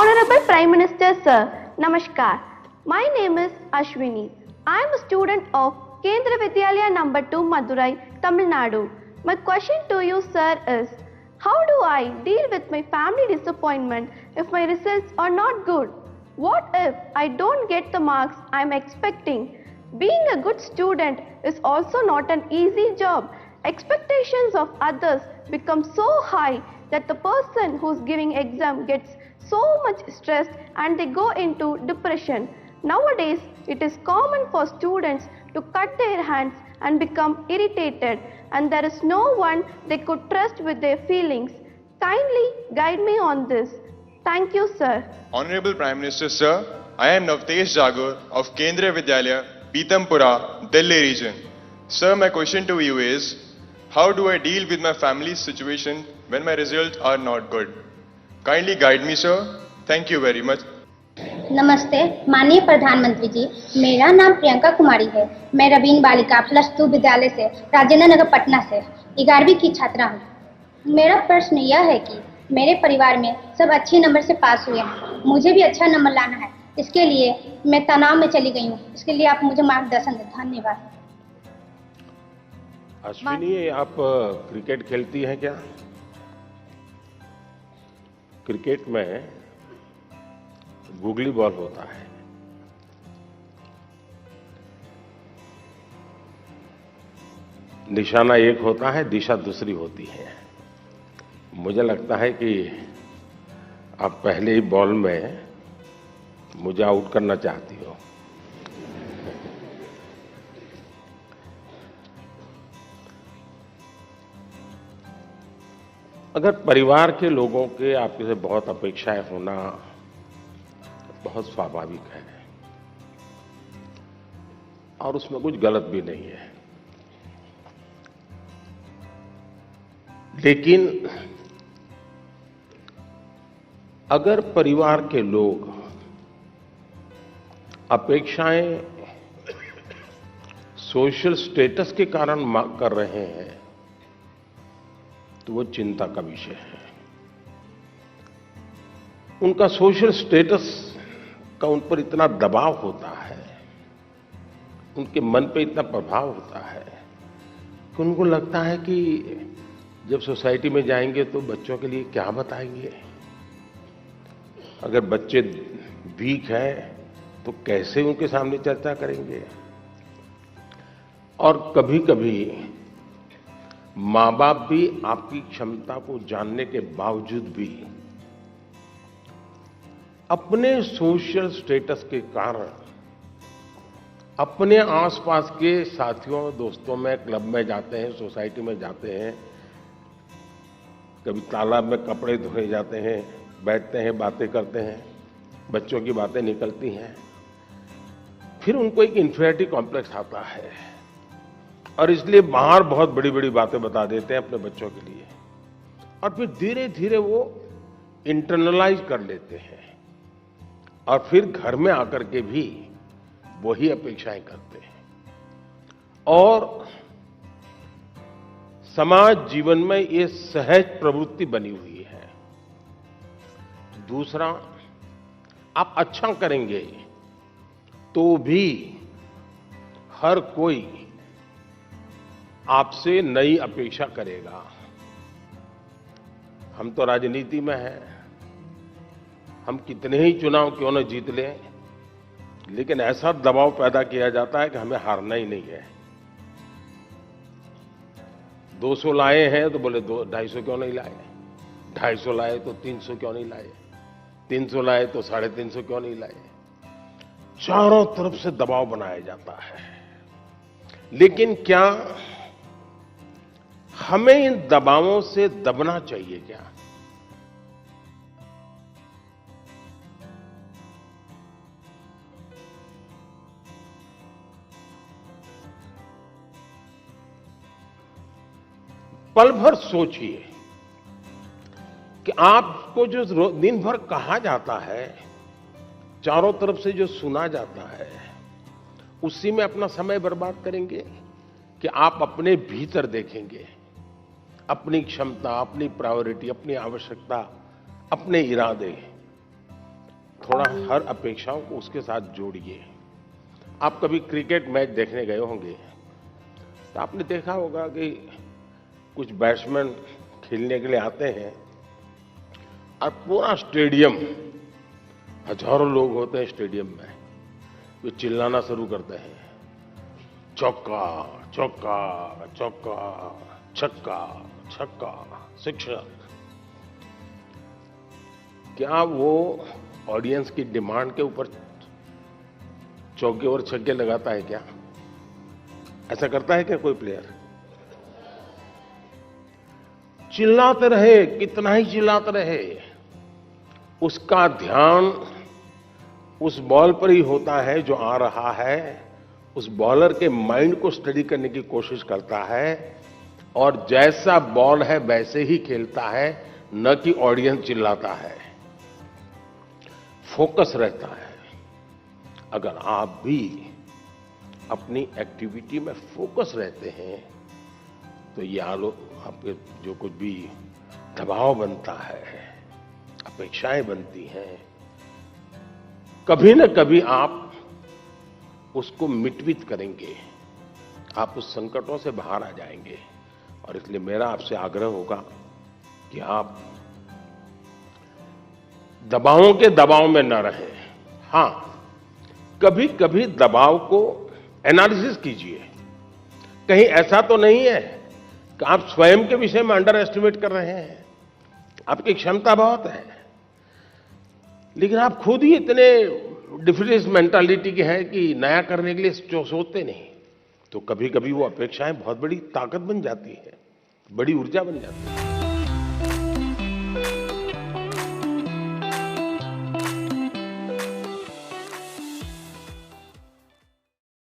Honorable Prime Minister Sir, Namaskar. My name is Ashwini. I am a student of Kendra Vidyalaya number 2 Madurai, Tamil Nadu. My question to you sir is, how do I deal with my family disappointment if my results are not good? What if I don't get the marks I am expecting? Being a good student is also not an easy job. Expectations of others become so high that the person who's giving exam gets so much stressed and they go into depression. Nowadays, it is common for students to cut their hands and become irritated, and there is no one they could trust with their feelings. Kindly guide me on this. Thank you, sir. Honorable Prime Minister Sir, I am Navtesh Jagor of Kendra Vidyalaya, Pitampura, Delhi region. Sir, my question to you is, how do I deal with my family's situation when my results are not good? Kindly guide me, sir. Thank you very much. नमस्ते माननीय प्रधानमंत्री जी, मेरा नाम प्रियंका कुमारी है। मैं रवीन बालिका +2 विद्यालय से राजेंद्र नगर पटना से 11वीं की छात्रा हूँ। मेरा प्रश्न यह है कि मेरे परिवार में सब अच्छे नंबर से पास हुए हैं, मुझे भी अच्छा नंबर लाना है। इसके लिए मैं तनाव में चली गई हूँ। इसके लिए आप मुझे मार्गदर्शन दें। धन्यवाद। अश्विनी, आप क्रिकेट खेलती हैं क्या? क्रिकेट में गूगली बॉल होता है। निशाना एक होता है, दिशा दूसरी होती है। मुझे लगता है कि आप पहले ही बॉल में मुझे आउट करना चाहती हो। अगर परिवार के लोगों के आपके से बहुत अपेक्षाएं होना बहुत स्वाभाविक है और उसमें कुछ गलत भी नहीं है, लेकिन अगर परिवार के लोग अपेक्षाएं सोशल स्टेटस के कारण कर रहे हैं तो वो चिंता का विषय है। उनका सोशल स्टेटस का उन पर इतना दबाव होता है, उनके मन पे इतना प्रभाव होता है कि उनको लगता है कि जब सोसाइटी में जाएंगे तो बच्चों के लिए क्या बताएंगे। अगर बच्चे वीक हैं तो कैसे उनके सामने चर्चा करेंगे। और कभी कभी माँ बाप भी आपकी क्षमता को जानने के बावजूद भी अपने सोशल स्टेटस के कारण अपने आसपास के साथियों दोस्तों में क्लब में जाते हैं, सोसाइटी में जाते हैं, कभी तालाब में कपड़े धोए जाते हैं, बैठते हैं, बातें करते हैं, बच्चों की बातें निकलती हैं, फिर उनको एक इन्फीरियरिटी कॉम्प्लेक्स आता है और इसलिए बाहर बहुत बड़ी बड़ी बातें बता देते हैं अपने बच्चों के लिए और फिर धीरे धीरे वो इंटरनलाइज कर लेते हैं और फिर घर में आकर के भी वही अपेक्षाएं करते हैं और समाज जीवन में ये सहज प्रवृत्ति बनी हुई है। दूसरा, आप अच्छा करेंगे तो भी हर कोई आपसे नई अपेक्षा करेगा। हम तो राजनीति में हैं, हम कितने ही चुनाव क्यों न जीत लें, लेकिन ऐसा दबाव पैदा किया जाता है कि हमें हारना ही नहीं है। 200 लाए हैं तो बोले 250 क्यों नहीं लाए, 250 लाए तो 300 क्यों नहीं लाए, 300 लाए तो 350 क्यों नहीं लाए। चारों तरफ से दबाव बनाया जाता है। लेकिन क्या हमें इन दबावों से दबना चाहिए क्या? पल भर सोचिए कि आपको जो दिन भर कहा जाता है, चारों तरफ से जो सुना जाता है, उसी में अपना समय बर्बाद करेंगे कि आप अपने भीतर देखेंगे अपनी क्षमता, अपनी प्रायोरिटी, अपनी आवश्यकता, अपने इरादे थोड़ा हर अपेक्षाओं को उसके साथ जोड़िए। आप कभी क्रिकेट मैच देखने गए होंगे तो आपने देखा होगा कि कुछ बैट्समैन खेलने के लिए आते हैं और पूरा स्टेडियम, हजारों लोग होते हैं स्टेडियम में, वे चिल्लाना शुरू करते हैं, चौका चौका चौका, छक्का छक्का, सिक्सर। क्या वो ऑडियंस की डिमांड के ऊपर चौके और छक्के लगाता है क्या? ऐसा करता है क्या कोई प्लेयर? चिल्लाते रहे, कितना ही चिल्लाते रहे, उसका ध्यान उस बॉल पर ही होता है जो आ रहा है। उस बॉलर के माइंड को स्टडी करने की कोशिश करता है और जैसा बॉल है वैसे ही खेलता है, न कि ऑडियंस चिल्लाता है। फोकस रहता है। अगर आप भी अपनी एक्टिविटी में फोकस रहते हैं तो ये आपके जो कुछ भी दबाव बनता है, अपेक्षाएं बनती हैं, कभी न कभी आप उसको मिटवित करेंगे, आप उस संकटों से बाहर आ जाएंगे। और इसलिए मेरा आपसे आग्रह होगा कि आप दबावों के दबाव में न रहें। हां, कभी कभी दबाव को एनालिसिस कीजिए। कहीं ऐसा तो नहीं है कि आप स्वयं के विषय में अंडर एस्टिमेट कर रहे हैं। आपकी क्षमता बहुत है, लेकिन आप खुद ही इतने डिफरेंस मेंटालिटी के हैं कि नया करने के लिए सोचते नहीं। तो कभी कभी वो अपेक्षाएं बहुत बड़ी ताकत बन जाती है, बड़ी ऊर्जा बन जाती है।